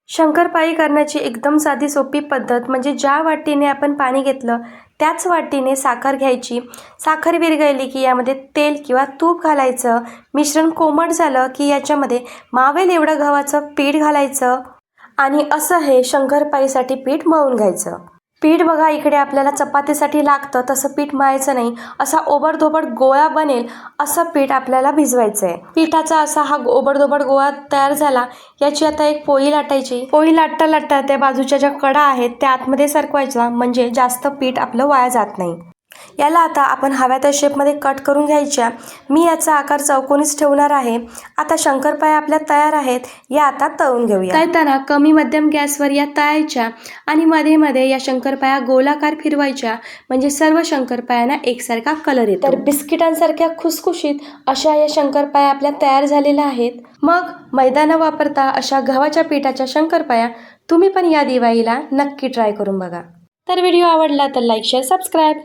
शंकरपाळी करण्याची एकदम साधी सोपी पद्धत म्हणजे ज्या वाटीने आपण पाणी घेतलं त्याच वाटीने साखर घ्यायची. साखर विरघळली की यामध्ये तेल किंवा तूप घालायचं. मिश्रण कोमट झालं की याच्यामध्ये मावेल एवढं गव्हाचं पीठ घालायचं आणि असं हे शंकरपाळीसाठी पीठ मळून घ्यायचं. पीठ बघा इकडे आपल्याला चपातीसाठी लागतं तसं पीठ मळायचं नाही. असा ओबडधोबड गोळा बनेल असं पीठ आपल्याला भिजवायचं आहे. पिठाचा असा हा ओबडधोबड गोळा तयार झाला. याची आता एक पोळी लाटायची. पोळी लाटता लाटता त्या बाजूच्या ज्या कडा आहेत त्या आतमध्ये सरकवायच्या म्हणजे जास्त पीठ आपलं वाया जात नाही. याला आता आपण हव्या त्या शेपमध्ये कट करून घ्यायच्या. मी याचा आकार चौकोनीच ठेवणार आहे. आता शंकरपाळ्या आपल्या तयार आहेत. या आता तळून घेऊया. तळताना कमी मध्यम गॅसवर या तळायच्या आणि मध्ये मध्ये या शंकरपाळ्या गोलाकार फिरवायच्या म्हणजे सर्व शंकरपाळ्यांना एकसारखा कलर येतो. तर बिस्किटांसारख्या खुसखुशीत अशा या शंकरपाळ्या आपल्या तयार झालेल्या आहेत. मग मैदा न वापरता अशा गव्हाच्या पिठाच्या शंकरपाळ्या तुम्ही पण या दिवाळीला नक्की ट्राय करून बघा. तर व्हिडिओ आवडला तर लाईक शेअर सबस्क्राईब.